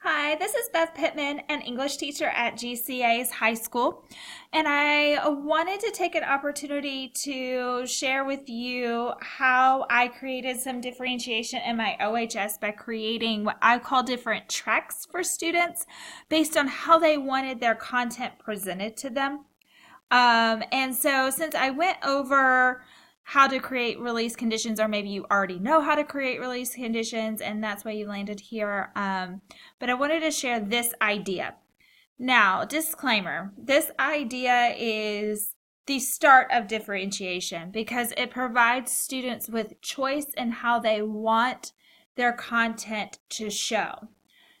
Hi, this is Beth Pittman, an English teacher at GCA's high school, and I wanted to take an opportunity to share with you how I created some differentiation in my OHS by creating what I call different tracks for students based on how they wanted their content presented to them. And so since I went over how to create release conditions, or maybe you already know how to create release conditions and that's why you landed here, but I wanted to share this idea. Now, disclaimer, this idea is the start of differentiation because it provides students with choice in how they want their content to show.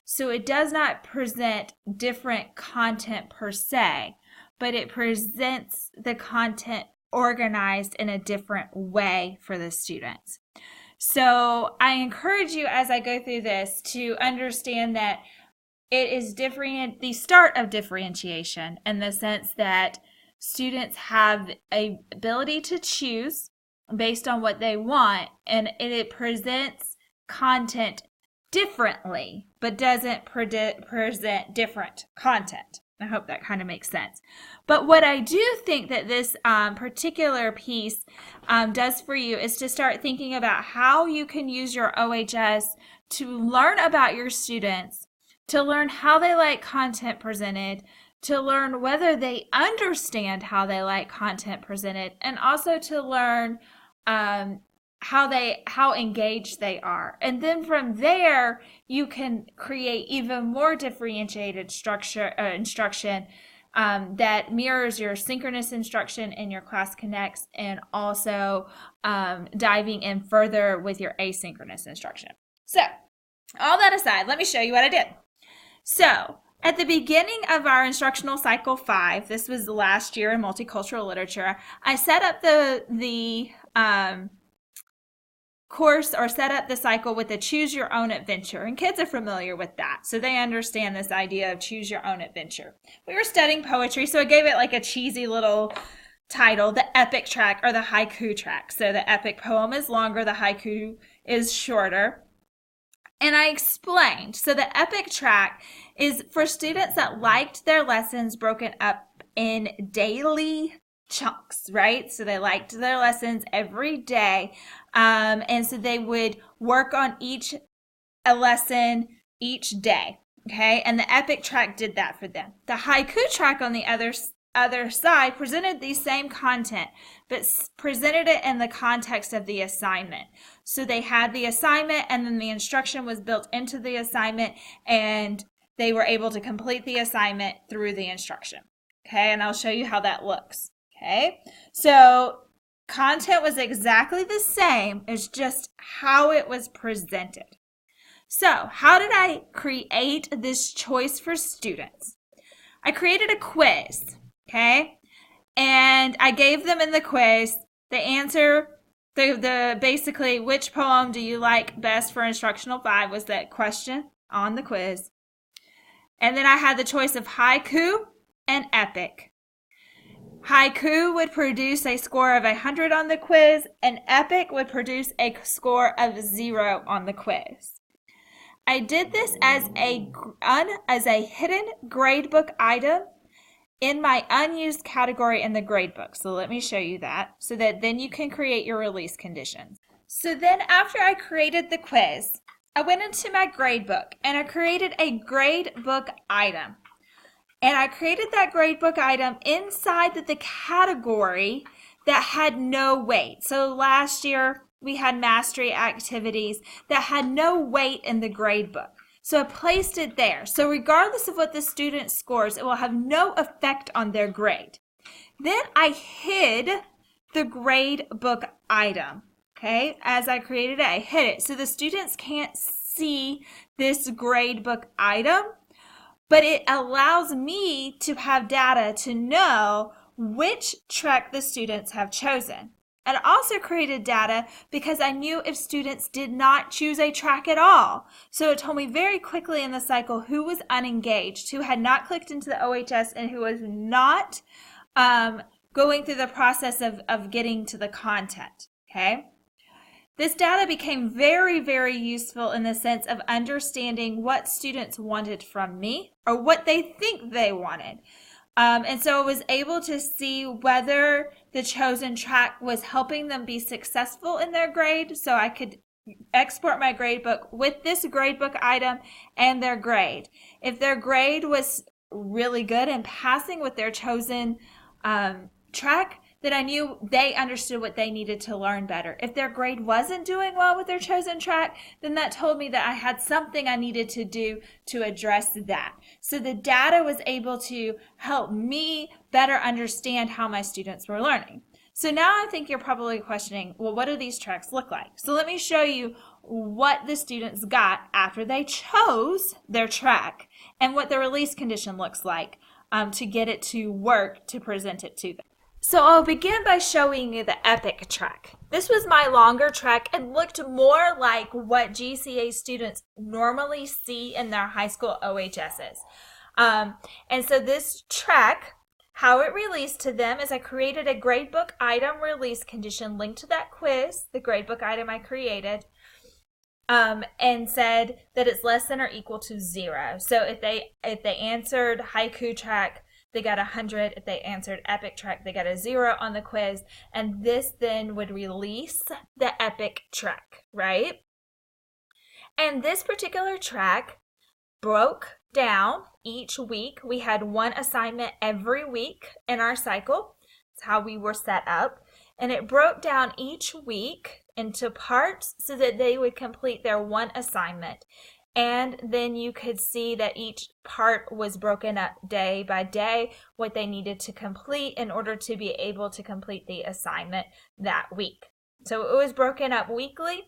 So it does not present different content per se, but it presents the content organized in a different way for the students. So I encourage you as I go through this to understand that it is the start of differentiation in the sense that students have a ability to choose based on what they want, and it presents content differently, but doesn't present different content. I hope that kind of makes sense. But what I do think that this particular piece does for you is to start thinking about how you can use your OHS to learn about your students, to learn how they like content presented, to learn whether they understand how they like content presented, and also to learn how engaged they are. And then from there, you can create even more differentiated instruction that mirrors your synchronous instruction in your Class Connects, and also diving in further with your asynchronous instruction. So, all that aside, let me show you what I did. So, at the beginning of our instructional cycle 5, this was last year in multicultural literature, I set up the course, or set up the cycle with a choose your own adventure, and kids are familiar with that, so they understand this idea of choose your own adventure. We were studying poetry, so I gave it like a cheesy little title, the epic track or the haiku track. So the epic poem is longer, the haiku is shorter. And I explained, so the epic track is for students that liked their lessons broken up in daily chunks, right? So they liked their lessons every day. And so they would work on a lesson each day. Okay. And the epic track did that for them. The haiku track on the other side presented the same content, but presented it in the context of the assignment. So they had the assignment, and then the instruction was built into the assignment, and they were able to complete the assignment through the instruction. Okay. And I'll show you how that looks. Okay, so content was exactly the same, it's just how it was presented. So how did I create this choice for students? I created a quiz, okay, and I gave them in the quiz the answer, the basically which poem do you like best for instructional 5 was that question on the quiz. And then I had the choice of haiku and epic. Haiku would produce a score of 100 on the quiz, and epic would produce a score of 0 on the quiz. I did this as a hidden gradebook item in my unused category in the gradebook. So let me show you that so that then you can create your release conditions. So then after I created the quiz, I went into my gradebook and I created a gradebook item. And I created that gradebook item inside the category that had no weight. So last year we had mastery activities that had no weight in the gradebook. So I placed it there. So regardless of what the student scores, it will have no effect on their grade. Then I hid the gradebook item. Okay, as I created it, I hid it. So the students can't see this gradebook item, but it allows me to have data to know which track the students have chosen. And I also created data because I knew if students did not choose a track at all. So it told me very quickly in the cycle who was unengaged, who had not clicked into the OHS, and who was not going through the process of getting to the content. Okay. This data became very, very useful in the sense of understanding what students wanted from me or what they think they wanted. And so I was able to see whether the chosen track was helping them be successful in their grade. So I could export my grade book with this grade book item and their grade. If their grade was really good and passing with their chosen track, then I knew they understood what they needed to learn better. If their grade wasn't doing well with their chosen track, then that told me that I had something I needed to do to address that. So the data was able to help me better understand how my students were learning. So now I think you're probably questioning, well, what do these tracks look like? So let me show you what the students got after they chose their track and what the release condition looks like to get it to work to present it to them. So I'll begin by showing you the EPIC track. This was my longer track and looked more like what GCA students normally see in their high school OHSs. And so this track, how it released to them is I created a gradebook item release condition linked to that quiz, the gradebook item I created, and said that it's less than or equal to 0. So if they answered haiku track, they got 100. If they answered EPIC track, they got a 0 on the quiz. And this then would release the EPIC track, right? And this particular track broke down each week. We had one assignment every week in our cycle. That's how we were set up. And it broke down each week into parts so that they would complete their one assignment. And then you could see that each part was broken up day by day, what they needed to complete in order to be able to complete the assignment that week. So it was broken up weekly.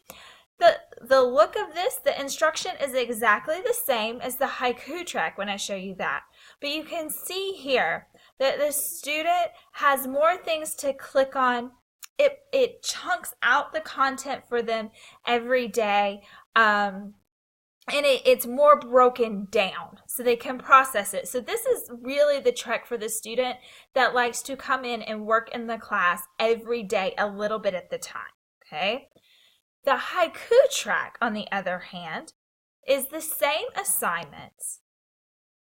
The look of this, the instruction is exactly the same as the haiku track when I show you that. But you can see here that the student has more things to click on. It chunks out the content for them every day. And it's more broken down so they can process it. So this is really the track for the student that likes to come in and work in the class every day a little bit at the time, okay? The haiku track, on the other hand, is the same assignments,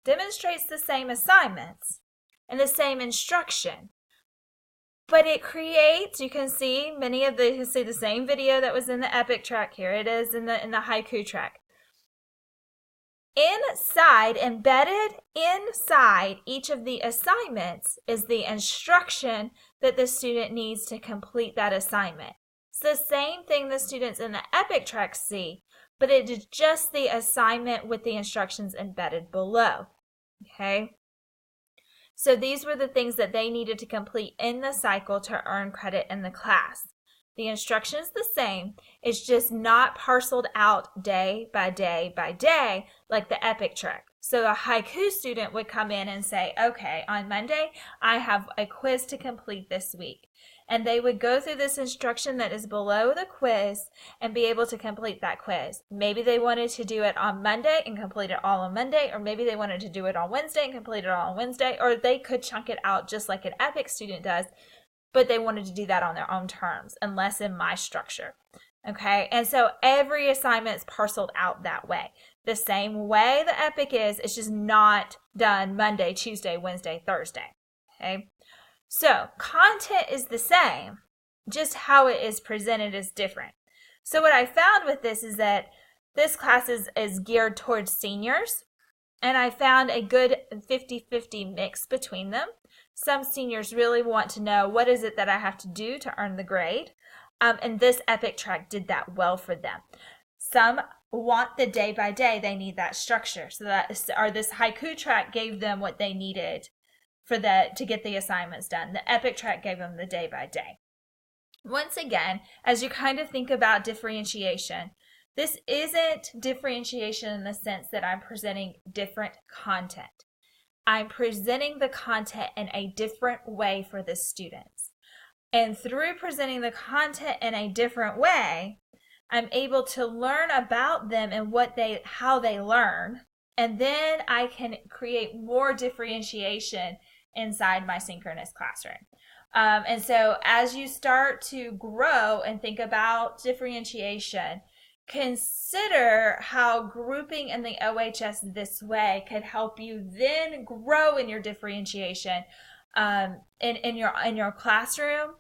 demonstrates the same assignments and the same instruction. But it creates, you can see you can see the same video that was in the EPIC track. Here it is in the haiku track. Embedded inside each of the assignments is the instruction that the student needs to complete that assignment. It's the same thing the students in the EPIC track see, but it is just the assignment with the instructions embedded below. Okay? So these were the things that they needed to complete in the cycle to earn credit in the class. The instruction is the same. It's just not parceled out day by day by day like the EPIC track. So a haiku student would come in and say, okay, on Monday, I have a quiz to complete this week. And they would go through this instruction that is below the quiz and be able to complete that quiz. Maybe they wanted to do it on Monday and complete it all on Monday, or maybe they wanted to do it on Wednesday and complete it all on Wednesday, or they could chunk it out just like an EPIC student does, but they wanted to do that on their own terms and less in my structure. Okay, and so every assignment is parceled out that way. The same way the EPIC is, it's just not done Monday, Tuesday, Wednesday, Thursday. Okay, so content is the same, just how it is presented is different. So what I found with this is that this class is geared towards seniors, and I found a good 50-50 mix between them. Some seniors really want to know what is it that I have to do to earn the grade, and this EPIC track did that well for them. Some want the day by day, they need that structure. So this haiku track gave them what they needed to get the assignments done. The EPIC track gave them the day by day. Once again, as you kind of think about differentiation, this isn't differentiation in the sense that I'm presenting different content. I'm presenting the content in a different way for the students. And through presenting the content in a different way, I'm able to learn about them and how they learn. And then I can create more differentiation inside my synchronous classroom. And so as you start to grow and think about differentiation, consider how grouping in the OHS this way could help you then grow in your differentiation in your classroom,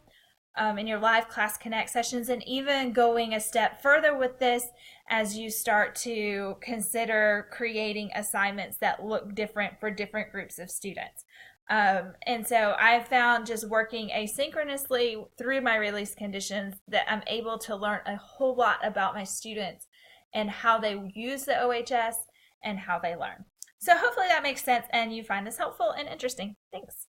in your live class connect sessions, and even going a step further with this as you start to consider creating assignments that look different for different groups of students. And so I found just working asynchronously through my release conditions that I'm able to learn a whole lot about my students and how they use the OHS and how they learn. So hopefully that makes sense and you find this helpful and interesting. Thanks.